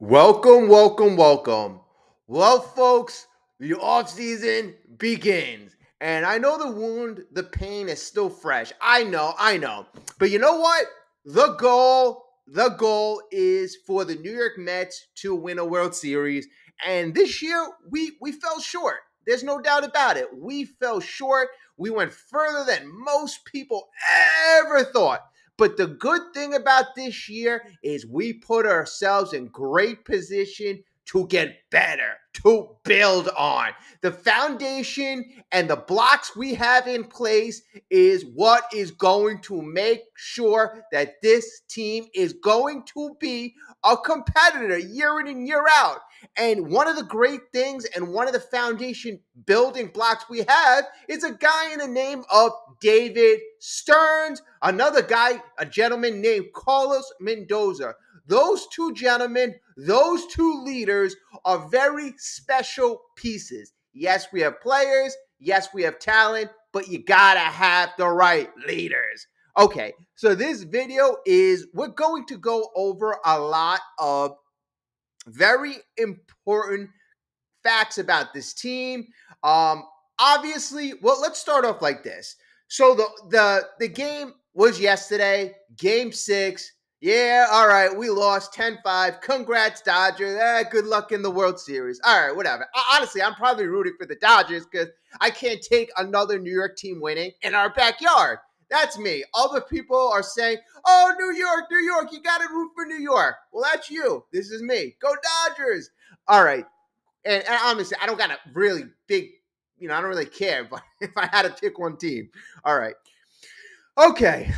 Welcome, welcome, welcome. Well, folks, the offseason begins. And I know the wound, the pain is still fresh. I know. But you know what? The goal is for the New York Mets to win a World Series. And this year, we fell short. There's no doubt about it. We fell short. We went further than most people ever thought. But the good thing about this year is we put ourselves in great position to get better, to build on. The foundation and the blocks we have in place is what is going to make sure that this team is going to be a competitor year in and year out. And one of the great things and one of the foundation building blocks we have is a guy in the name of David Stearns, another guy, a gentleman named Carlos Mendoza. Those two gentlemen, those two leaders are very special pieces. Yes, we have players. Yes, we have talent, but you gotta have the right leaders. Okay, so this video we're going to go over a lot of very important facts about this team. Obviously, well, let's start off like this. So the game was yesterday, game 6. Yeah, all right, we lost 10-5. Congrats, Dodgers. Good luck in the World Series. All right, whatever. Honestly, I'm probably rooting for the Dodgers because I can't take another New York team winning in our backyard. That's me. Other people are saying, oh, New York, you got to root for New York. Well, that's you. This is me. Go Dodgers. All right. And honestly, I don't got a really big, I don't really care, but if I had to pick one team. All right. Okay.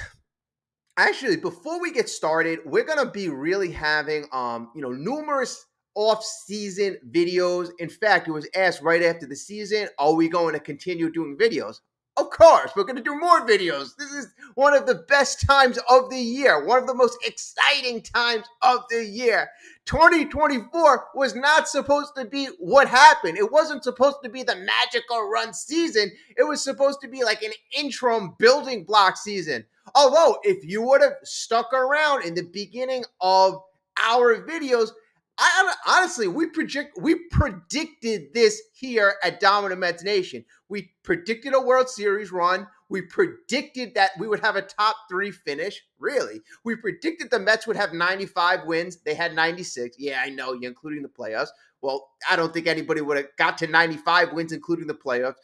Actually, before we get started, we're going to be really having, numerous off-season videos. In fact, it was asked right after the season, are we going to continue doing videos? Of course, we're going to do more videos. This is one of the best times of the year, one of the most exciting times of the year. 2024 was not supposed to be what happened. It wasn't supposed to be the magical run season. It was supposed to be like an interim building block season. Although, if you would have stuck around in the beginning of our videos, honestly, we predicted this here at Dominant Mets Nation. We predicted a World Series run. We predicted that we would have a top 3 finish. Really, we predicted the Mets would have 95 wins. They had 96. Yeah, I know, you're including the playoffs. Well, I don't think anybody would have got to 95 wins, including the playoffs.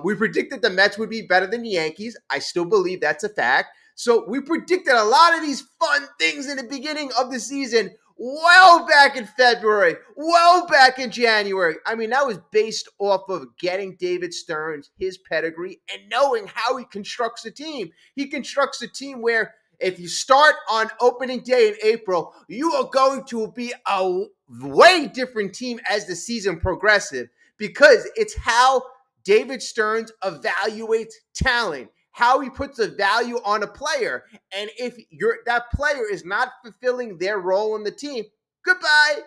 We predicted the Mets would be better than the Yankees. I still believe that's a fact. So we predicted a lot of these fun things in the beginning of the season. Well back in February, well back in January. I mean, that was based off of getting David Stearns, his pedigree, and knowing how he constructs a team. He constructs a team where if you start on opening day in April, you are going to be a way different team as the season progresses because it's how David Stearns evaluates talent, how he puts a value on a player. And if that player is not fulfilling their role in the team, goodbye,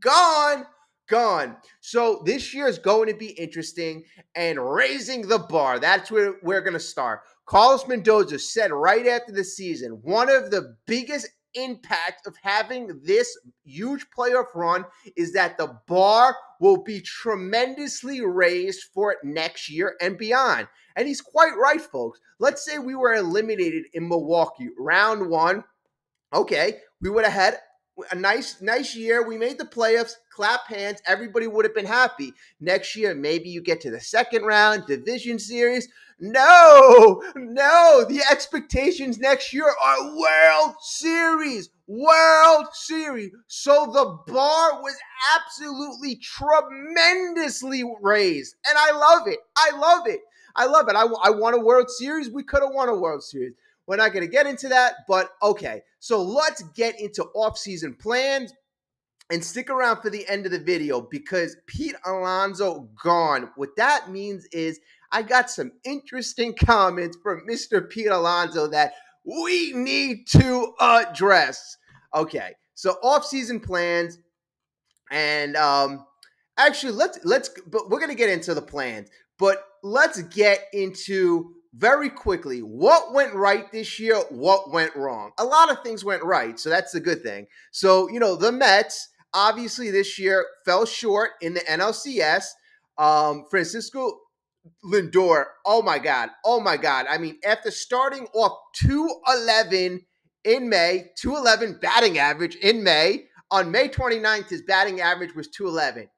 gone. So this year is going to be interesting and raising the bar. That's where we're going to start. Carlos Mendoza said right after the season, one of the biggest impact of having this huge playoff run is that the bar will be tremendously raised for next year and beyond. And he's quite right, folks. Let's say we were eliminated in Milwaukee, round 1. Okay, we would have had a nice year. We made the playoffs, clap hands. Everybody would have been happy. Next year, maybe you get to the second round, division series. No. The expectations next year are World Series. So the bar was absolutely tremendously raised. And I love it. I want a World Series. We could have won a World Series. We're not going to get into that, but okay. So let's get into off-season plans and stick around for the end of the video because Pete Alonso gone. What that means is I got some interesting comments from Mr. Pete Alonso that we need to address. Okay, so off-season plans, and actually but we're going to get into the plans, but let's get into very quickly, what went right this year? What went wrong? A lot of things went right, so that's the good thing. So, the Mets, obviously this year fell short in the NLCS. Francisco Lindor, oh my God. Oh my God. I mean, after starting off 211 in May, 211 batting average in May, on May 29th, his batting average was 211.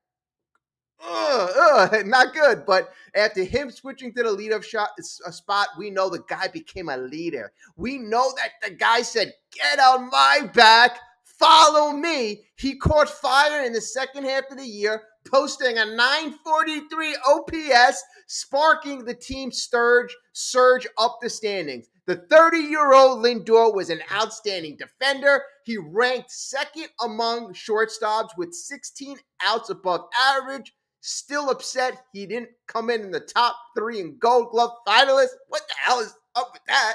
Not good. But after him switching to the leadoff spot, we know the guy became a leader. We know that the guy said, "Get on my back, follow me." He caught fire in the second half of the year, posting a 943 OPS, sparking the team's surge up the standings. The 30-year-old Lindor was an outstanding defender. He ranked second among shortstops with 16 outs above average. Still upset he didn't come in the top 3 in Gold Glove finalists. What the hell is up with that?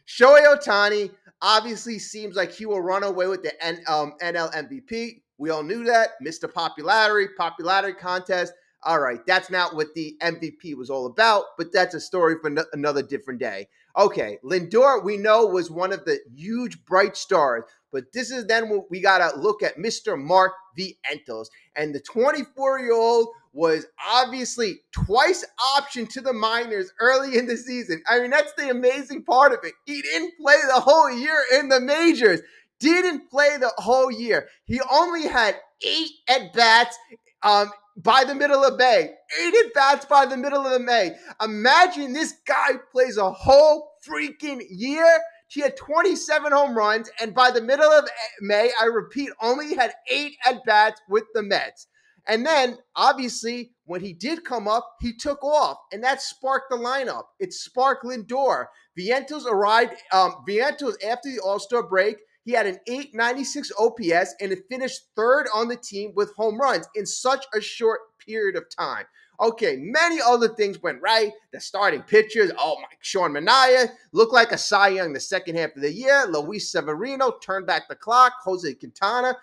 Shohei Ohtani obviously seems like he will run away with the NL MVP. We all knew that. Mr. Popularity contest. All right, that's not what the MVP was all about, but that's a story for another different day. Okay, Lindor, we know, was one of the huge bright stars, but this is then when we got to look at Mr. Mark Vientos. And the 24-year-old was obviously twice optioned to the minors early in the season. I mean, that's the amazing part of it. He didn't play the whole year in the majors. Didn't play the whole year. He only had 8 at-bats by the middle of May. 8 at-bats by the middle of May. Imagine this guy plays a whole freaking year. He had 27 home runs, and by the middle of May, I repeat, only had 8 at-bats with the Mets. And then, obviously, when he did come up, he took off, and that sparked the lineup. It sparked Lindor. Vientos arrived. Vientos, after the All-Star break, he had an 896 OPS, and it finished third on the team with home runs in such a short period of time. Okay, many other things went right. The starting pitchers, Sean Manaea looked like a Cy Young the second half of the year. Luis Severino turned back the clock. Jose Quintana,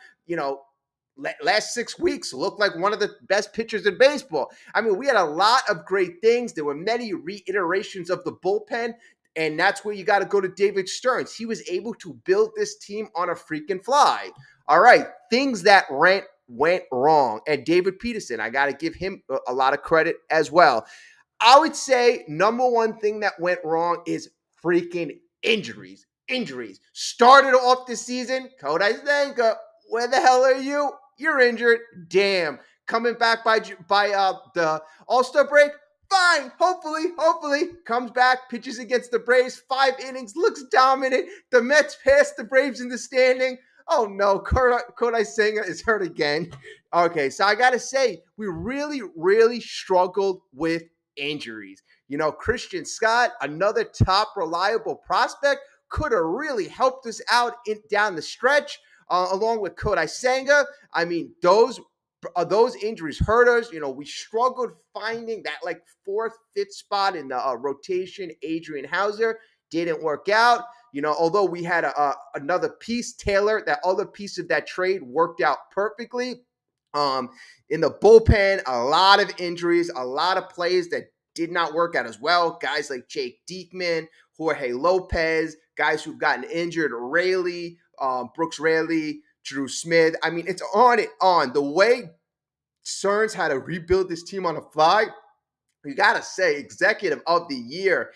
last 6 weeks looked like one of the best pitchers in baseball. I mean, we had a lot of great things. There were many reiterations of the bullpen, and that's where you got to go to David Stearns. He was able to build this team on a freaking fly. All right, things that went wrong. And David Peterson, I got to give him a lot of credit as well. I would say number one thing that went wrong is freaking injuries. Started off the season, Kodai Senga, where the hell are you? You're injured. Damn. Coming back by the All-Star break, fine. Hopefully comes back, pitches against the Braves, 5 innings, looks dominant. The Mets passed the Braves in the standing. Oh no, Kodai Senga is hurt again. Okay, so I gotta say, we really struggled with injuries. Christian Scott, another top reliable prospect, could have really helped us out down the stretch, along with Kodai Senga. I mean, those injuries hurt us. We struggled finding that 4th, 5th spot in the rotation. Adrian Hauser didn't work out. Although we had another piece, Taylor, that other piece of that trade worked out perfectly. In the bullpen, a lot of injuries, a lot of plays that did not work out as well. Guys like Jake Diekman, Jorge Lopez, guys who've gotten injured, Raley, Brooks Raley, Drew Smith. I mean, it's on and on. The way Stearns had to rebuild this team on the fly, you got to say, executive of the year.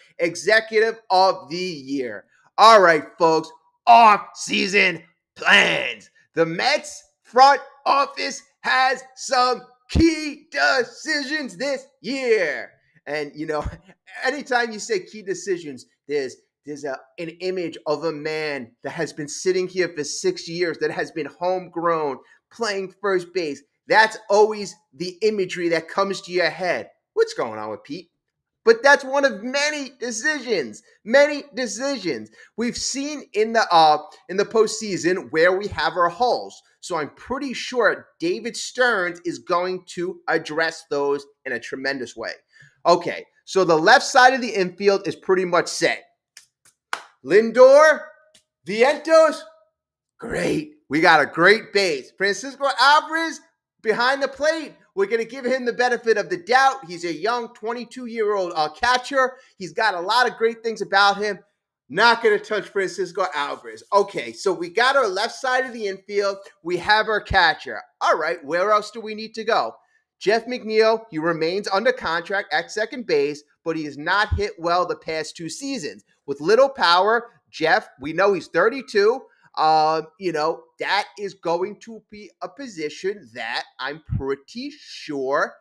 All right, folks, off-season plans. The Mets front office has some key decisions this year. And, anytime you say key decisions, there's an image of a man that has been sitting here for 6 years, that has been homegrown, playing first base. That's always the imagery that comes to your head. What's going on with Pete? But that's one of many decisions. We've seen in the postseason where we have our holes. So I'm pretty sure David Stearns is going to address those in a tremendous way. Okay, so the left side of the infield is pretty much set. Lindor, Vientos, great. We got a great base. Francisco Alvarez, behind the plate, we're going to give him the benefit of the doubt. He's a young 22-year-old catcher. He's got a lot of great things about him. Not going to touch Francisco Alvarez. Okay, so we got our left side of the infield. We have our catcher. All right, where else do we need to go? Jeff McNeil, he remains under contract at second base, but he has not hit well the past 2 seasons. With little power, Jeff, we know he's 32. That is going to be a position that I'm pretty sure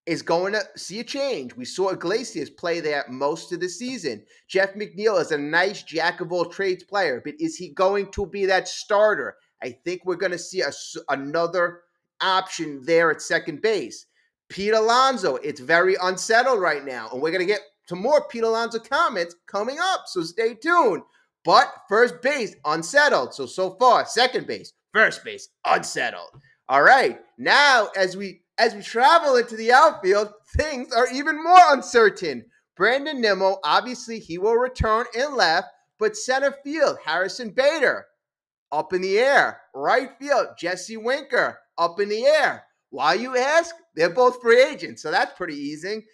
is going to see a change. We saw Iglesias play there most of the season. Jeff McNeil is a nice jack-of-all-trades player, but is he going to be that starter? I think we're going to see another option there at second base. Pete Alonso, it's very unsettled right now, and we're going to get to more Pete Alonso comments coming up, so stay tuned. But first base, unsettled. So far, second base, first base, unsettled. All right, now as we travel into the outfield, things are even more uncertain. Brandon Nimmo, obviously he will return in left, but center field, Harrison Bader, up in the air. Right field, Jesse Winker, up in the air. Why, you ask? They're both free agents, so that's pretty easy.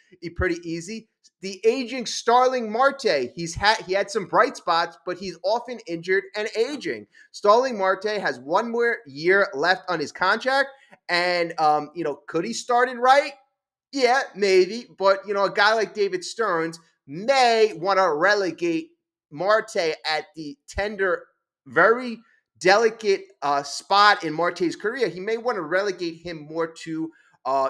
The aging Starling Marte, he had some bright spots, but he's often injured and aging. Starling Marte has 1 more year left on his contract, and could he start it right? Yeah, maybe, but a guy like David Stearns may want to relegate Marte at the tender, very delicate spot in Marte's career. He may want to relegate him more to a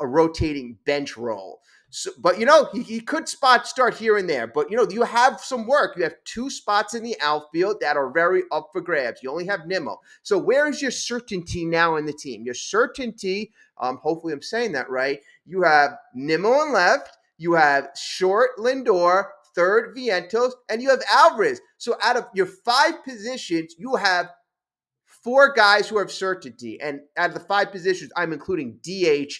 rotating bench role. So, but he could spot start here and there. But you have some work. You have 2 spots in the outfield that are very up for grabs. You only have Nimmo. So where is your certainty now in the team? Your certainty, hopefully I'm saying that right. You have Nimmo on left. You have short Lindor, third Vientos, and you have Alvarez. So out of your 5 positions, you have 4 guys who have certainty. And out of the 5 positions, I'm including DH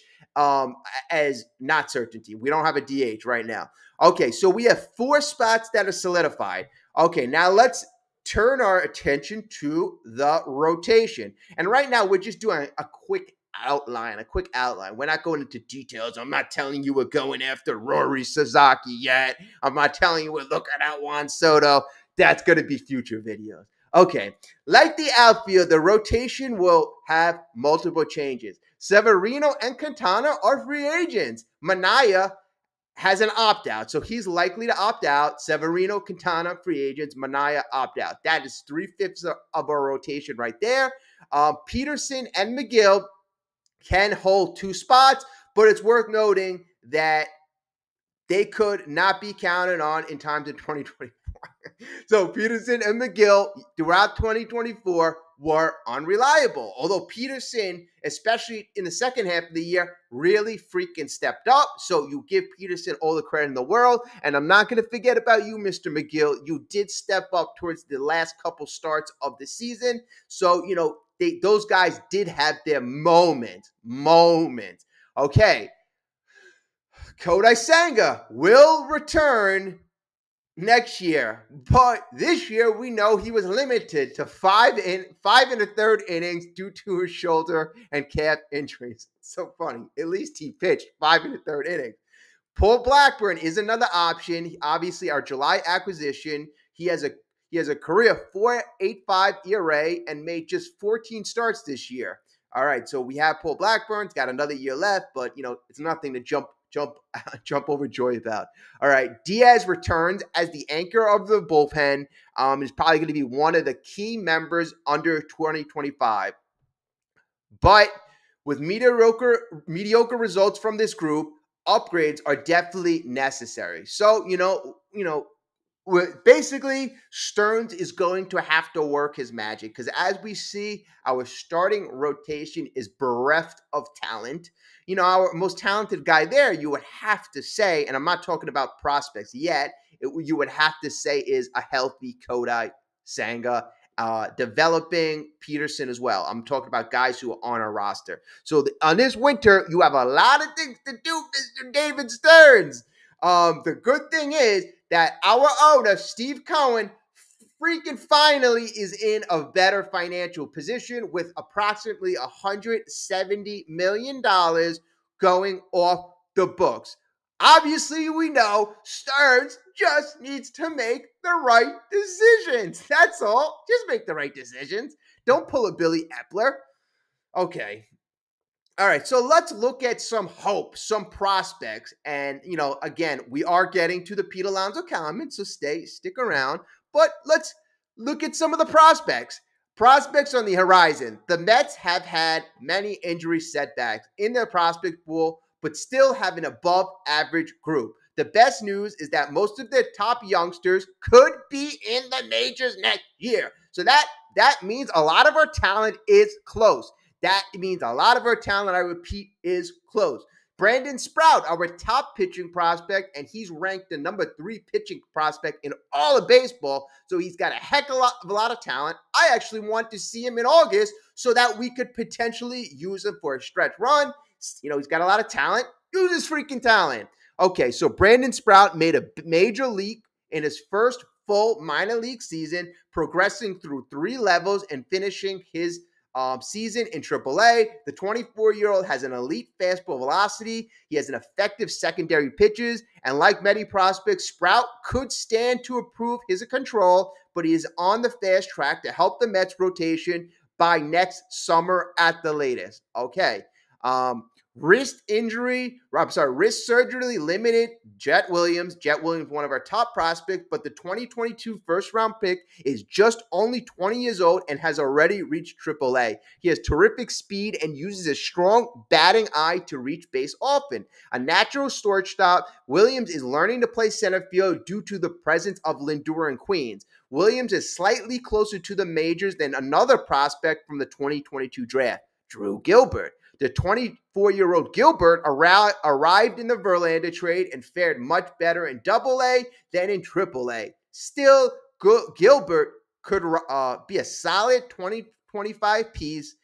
as not certainty. We don't have a DH right now. Okay, so we have 4 spots that are solidified. Okay, now let's turn our attention to the rotation. And right now, we're just doing a quick outline. We're not going into details. I'm not telling you we're going after Rory Sasaki yet. I'm not telling you we're looking at Juan Soto. That's going to be future videos. Okay, like the outfield, the rotation will have multiple changes. Severino and Quintana are free agents. Manaya has an opt-out, so he's likely to opt out. Severino, Quintana, free agents. Manaya, opt-out. That is 3/5 of our rotation right there. Peterson and McGill can hold 2 spots, but it's worth noting that they could not be counted on in times in 2024. So Peterson and McGill throughout 2024 were unreliable. Although Peterson, especially in the second half of the year, really freaking stepped up. So you give Peterson all the credit in the world. And I'm not going to forget about you, Mr. McGill. You did step up towards the last couple starts of the season. So, those guys did have their moment. Okay. Kodai Senga will return next year, but this year we know he was limited to 5 and 1/3 innings due to his shoulder and calf injuries. So funny. At least he pitched 5 1/3 innings. Paul Blackburn is another option. Obviously, our July acquisition. He has a career 4.85 ERA and made just 14 starts this year. All right, so we have Paul Blackburn. He's got another year left, but it's nothing to jump overjoyed about. All right, Diaz returns as the anchor of the bullpen. Is probably going to be one of the key members under 2025. But with mediocre results from this group, upgrades are definitely necessary. So, basically, Stearns is going to have to work his magic because as we see, our starting rotation is bereft of talent. Our most talented guy there, you would have to say, and I'm not talking about prospects yet, you would have to say is a healthy Kodai Senga, developing Peterson as well. I'm talking about guys who are on our roster. So on this winter, you have a lot of things to do, Mr. David Stearns. The good thing is that our owner, Steve Cohen, freaking finally is in a better financial position with approximately $170 million going off the books. Obviously, we know Stearns just needs to make the right decisions. That's all. Just make the right decisions. Don't pull a Billy Epler. Okay. All right, so let's look at some hope, some prospects. And, again, we are getting to the Pete Alonso comments, so stick around. But let's look at some of the prospects. Prospects on the horizon. The Mets have had many injury setbacks in their prospect pool, but still have an above average group. The best news is that most of their top youngsters could be in the majors next year. So that means a lot of our talent is close. That means a lot of our talent, I repeat, is close. Brandon Sprout, our top pitching prospect, and he's ranked the number 3 pitching prospect in all of baseball. So he's got a lot of talent. I actually want to see him in August so that we could potentially use him for a stretch run. He's got a lot of talent. Use his freaking talent. Okay, so Brandon Sprout made a major leap in his first full minor league season, progressing through 3 levels and finishing his season in AAA. The 24-year-old has an elite fastball velocity. He has an effective secondary pitches, and like many prospects, Sprout could stand to improve his control, but he is on the fast track to help the Mets rotation by next summer at the latest. Okay. Wrist surgery limited Jet Williams. Jet Williams, one of our top prospects, but the 2022 first-round pick is just only 20 years old and has already reached AAA. He has terrific speed and uses a strong batting eye to reach base often. A natural shortstop, Williams is learning to play center field due to the presence of Lindor in Queens. Williams is slightly closer to the majors than another prospect from the 2022 draft, Drew Gilbert. The 24-year-old Gilbert arrived in the Verlander trade and fared much better in AA than in AAA. Still, Gilbert could be a solid 20-25 piece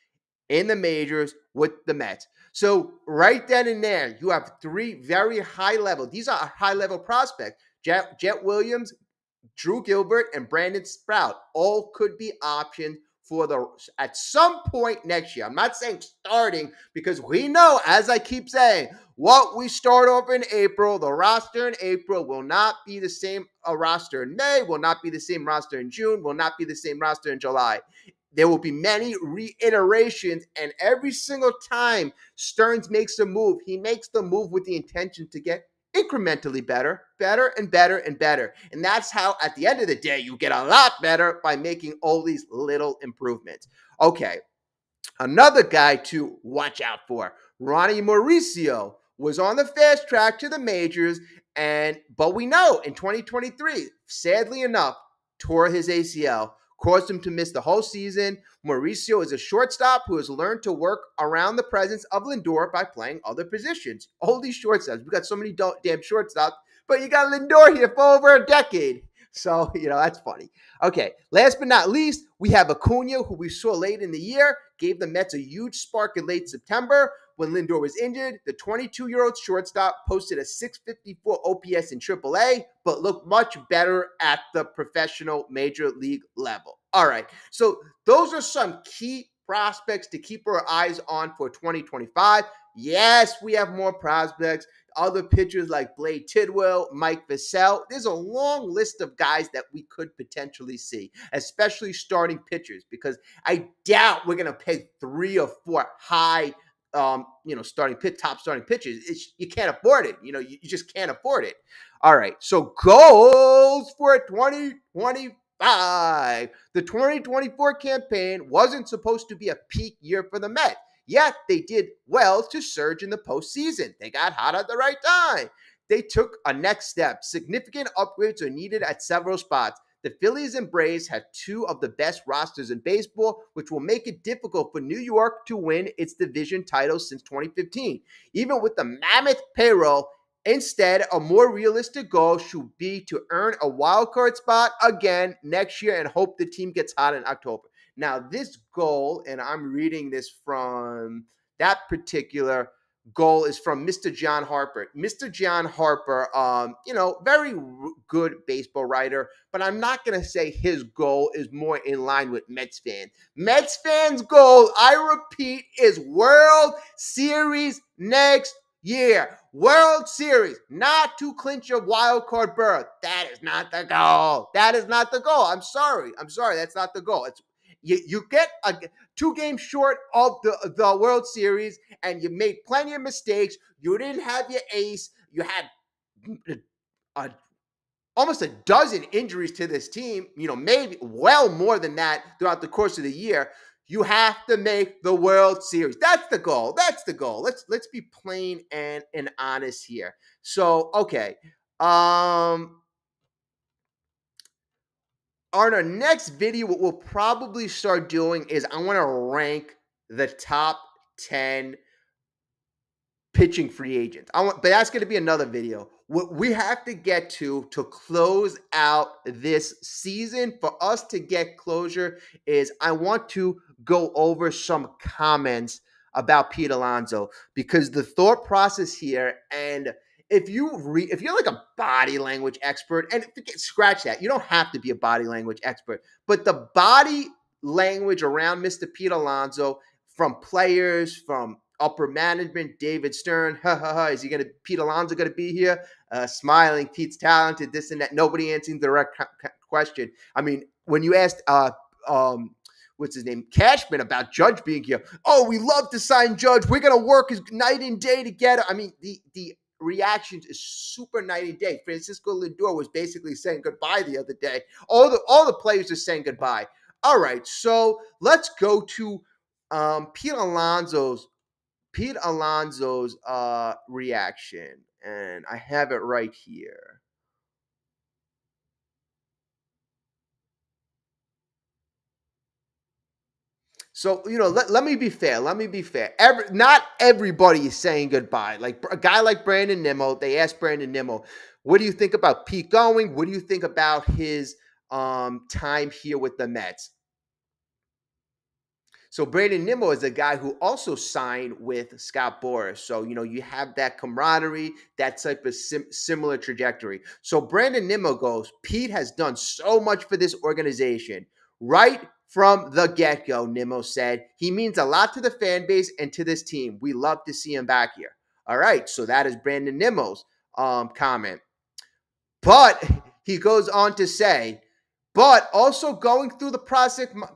in the majors with the Mets. So right then and there, you have 3 very high level. These are high-level prospects. Jet Williams, Drew Gilbert, and Brandon Sprout all could be options at some point next year. I'm not saying starting, because we know, as I keep saying, what we start off in April, the roster in April will not be the same roster in May, will not be the same roster in June, will not be the same roster in July. There will be many reiterations, and every single time Stearns makes a move, he makes the move with the intention to get incrementally better and better and better. And that's how, at the end of the day, you get a lot better by making all these little improvements. Okay, another guy to watch out for, Ronnie Mauricio, was on the fast track to the majors, but we know in 2023, sadly enough, tore his ACL, caused him to miss the whole season. Mauricio is a shortstop who has learned to work around the presence of Lindor by playing other positions. All these shortstops. We got so many damn shortstops, but you got Lindor here for over a decade. So, that's funny. Okay, last but not least, we have Acuna, who we saw late in the year, gave the Mets a huge spark in late September when Lindor was injured. The 22-year-old shortstop posted a 654 OPS in AAA, but looked much better at the professional major league level. All right, so those are some key prospects to keep our eyes on for 2025. Yes, we have more prospects. Other pitchers like Blade Tidwell, Mike Vassell. There's a long list of guys that we could potentially see, especially starting pitchers, because I doubt we're going to pick 3 or 4 high top starting pitchers. You can't afford it. You just can't afford it. All right. So goals for 2025. The 2024 campaign wasn't supposed to be a peak year for the Mets. Yet they did well to surge in the postseason. They got hot at the right time. They took a next step. Significant upgrades are needed at several spots. The Phillies and Braves have 2 of the best rosters in baseball, which will make it difficult for New York to win its division title since 2015. Even with the mammoth payroll, instead, a more realistic goal should be to earn a wild card spot again next year and hope the team gets hot in October. Now, this goal, and I'm reading this from that particular goal is from Mr. John Harper. Mr. John Harper, very good baseball writer, but I'm not going to say his goal is more in line with Mets fans. Mets fans' goal, I repeat, is World Series next year. World Series, not to clinch a wild card berth. That is not the goal. That is not the goal. I'm sorry. That's not the goal. It's you get a 2 games short of the World Series, and you made plenty of mistakes. You didn't have your ace. You had almost a dozen injuries to this team, maybe well more than that throughout the course of the year. You have to make the World Series. That's the goal. Let's be plain and honest here. So, okay. On our next video, what we'll probably start doing is I want to rank the top 10 pitching free agents. But that's going to be another video. What we have to get to close out this season, for us to get closure, is I want to go over some comments about Pete Alonso, because the thought process here, and if you're like a body language expert, and scratch that, you don't have to be a body language expert, but the body language around Mr. Pete Alonso, from players, from upper management, David Stearns, is Pete Alonso going to be here? Smiling, Pete's talented, this and that. Nobody answering the direct question. I mean, when you asked, what's his name, Cashman, about Judge being here, we love to sign Judge. We're going to work night and day together. I mean, the reactions is super night and day. Francisco Lindor was basically saying goodbye the other day. All the players are saying goodbye. All right, so let's go to Pete Alonso's reaction, and I have it right here. So, let me be fair. Not everybody is saying goodbye. Like a guy like Brandon Nimmo, they asked Brandon Nimmo, what do you think about Pete going? What do you think about his time here with the Mets? So Brandon Nimmo is a guy who also signed with Scott Boras. So, you have that camaraderie, that type of similar trajectory. So Brandon Nimmo goes, Pete has done so much for this organization. Right from the get-go, Nimmo said, he means a lot to the fan base and to this team. We love to see him back here. All right, so that is Brandon Nimmo's comment. But he goes on to say, but also going through the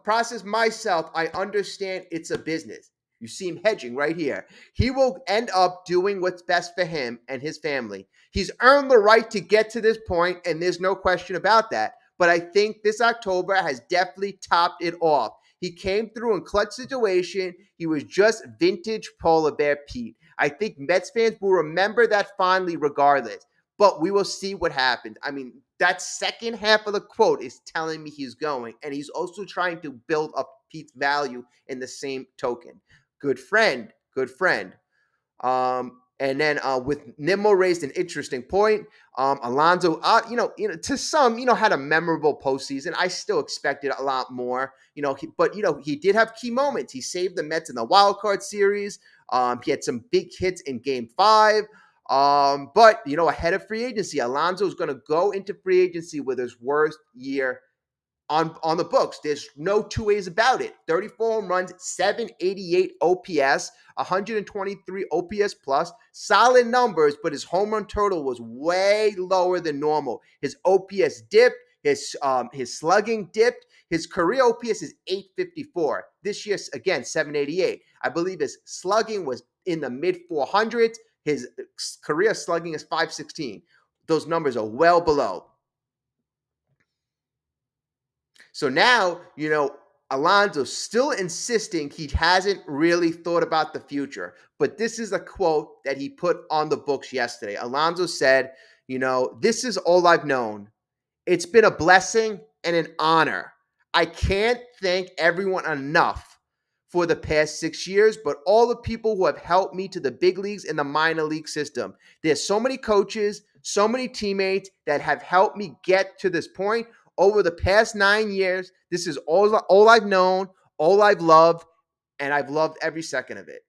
process myself, I understand it's a business. You see him hedging right here. He will end up doing what's best for him and his family. He's earned the right to get to this point, and there's no question about that. But I think this October has definitely topped it off. He came through in clutch situation. He was just vintage polar bear Pete. I think Mets fans will remember that fondly regardless. But we will see what happens. I mean, that second half of the quote is telling me he's going, and he's also trying to build up Pete's value in the same token. Good friend. And then with Nimmo raised an interesting point. Alonso, to some, had a memorable postseason. I still expected a lot more, but he did have key moments. He saved the Mets in the wild card series. He had some big hits in Game 5. But ahead of free agency, Alonso is going to go into free agency with his worst year on the books. There's no two ways about it. 34 home runs, 788 OPS, 123 OPS plus, solid numbers, but his home run total was way lower than normal. His OPS dipped, his slugging dipped. His career OPS is 854. This year, again, 788. I believe his slugging was in the mid 400s. His career slugging is 516. Those numbers are well below. So now, Alonso's still insisting he hasn't really thought about the future. But this is a quote that he put on the books yesterday. Alonso said, this is all I've known. It's been a blessing and an honor. I can't thank everyone enough for the past 6 years, but all the people who have helped me to the big leagues and the minor league system. There's so many coaches, so many teammates that have helped me get to this point. Over the past 9 years, this is all I've known, all I've loved, and I've loved every second of it.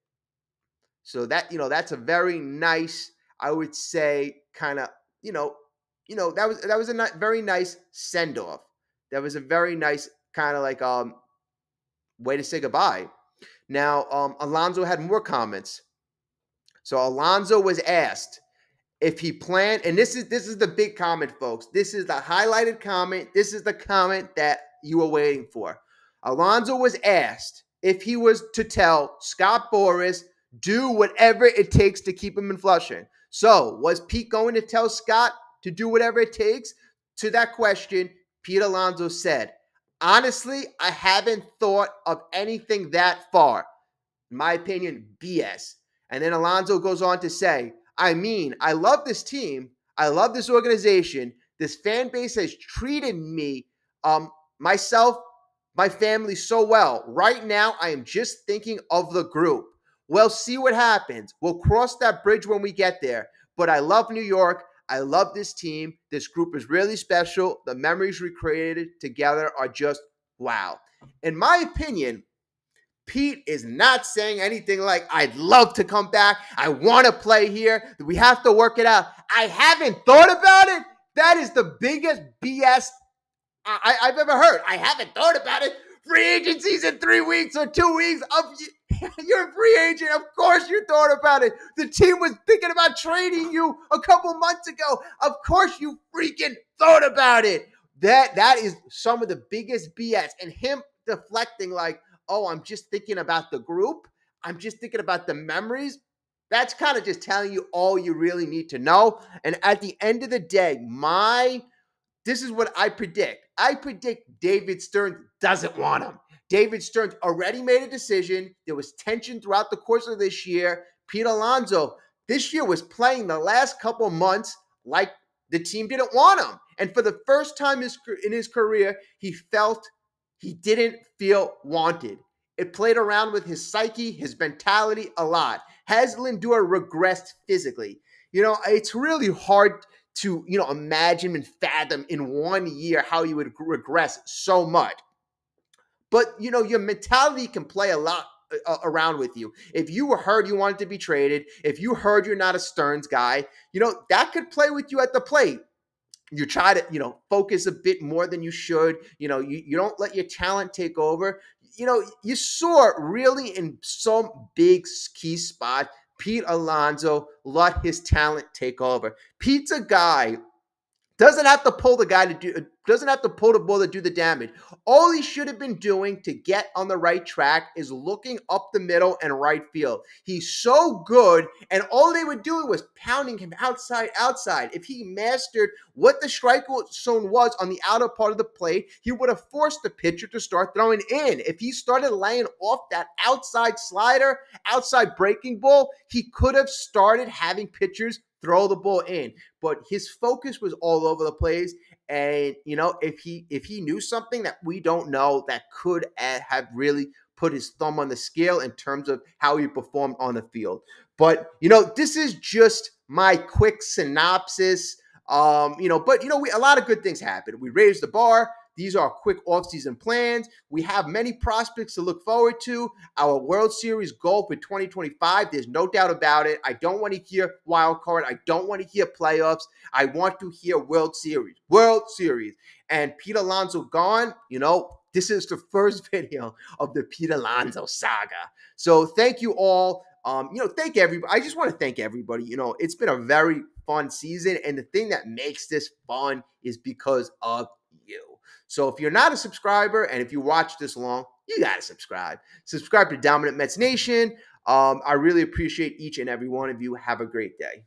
So that's a very nice, I would say, kind of, that was a very nice send off. That was a very nice kind of like way to say goodbye. Now, Alonso had more comments. So Alonso was asked if he planned, and this is the big comment, folks. This is the highlighted comment. This is the comment that you were waiting for. Alonso was asked if he was to tell Scott Boras, do whatever it takes to keep him in Flushing. So, was Pete going to tell Scott to do whatever it takes? To that question, Pete Alonso said, honestly, I haven't thought of anything that far. In my opinion, BS. And then Alonso goes on to say, I mean, I love this team. I love this organization. This fan base has treated me, myself, my family so well. Right now, I am just thinking of the group. We'll see what happens. We'll cross that bridge when we get there. But I love New York. I love this team. This group is really special. The memories we created together are just wow. In my opinion, Pete is not saying anything like, I'd love to come back. I want to play here. We have to work it out. I haven't thought about it. That is the biggest BS I've ever heard. I haven't thought about it. Free agency's in 3 weeks or 2 weeks. You're a free agent. Of course you thought about it. The team was thinking about trading you a couple months ago. Of course you freaking thought about it. That is some of the biggest BS. And him deflecting like, oh, I'm just thinking about the group. I'm just thinking about the memories. That's kind of just telling you all you really need to know. And at the end of the day, this is what I predict. I predict David Stearns doesn't want him. David Stearns already made a decision. There was tension throughout the course of this year. Pete Alonso this year was playing the last couple months like the team didn't want him. And for the first time in his career, he felt he didn't feel wanted. It played around with his psyche, his mentality a lot. Has Lindor regressed physically? It's really hard to, imagine and fathom in 1 year how you would regress so much. But, your mentality can play a lot around with you. If you were heard you wanted to be traded, if you heard you're not a Stearns guy, that could play with you at the plate. You try to, focus a bit more than you should. You don't let your talent take over. You saw really in some big key spot, Pete Alonso let his talent take over. Pete's a guy doesn't have to pull the ball to do the damage. All he should have been doing to get on the right track is looking up the middle and right field. He's so good, and all they were doing was pounding him outside. If he mastered what the strike zone was on the outer part of the plate, he would have forced the pitcher to start throwing in. If he started laying off that outside slider, outside breaking ball, he could have started having pitchers throw the ball in. But his focus was all over the place. And, if he knew something that we don't know, that could have really put his thumb on the scale in terms of how he performed on the field. But, this is just my quick synopsis. But, a lot of good things happened. We raised the bar. These are quick offseason plans. We have many prospects to look forward to. Our World Series goal for 2025, there's no doubt about it. I don't want to hear wild card. I don't want to hear playoffs. I want to hear World Series. World Series. And Pete Alonso gone, this is the first video of the Pete Alonso saga. So thank you all. Thank everybody. I just want to thank everybody. It's been a very fun season. And the thing that makes this fun is because of you. So if you're not a subscriber and if you watch this long, you got to subscribe. Subscribe to Dominant Mets Nation. I really appreciate each and every one of you. Have a great day.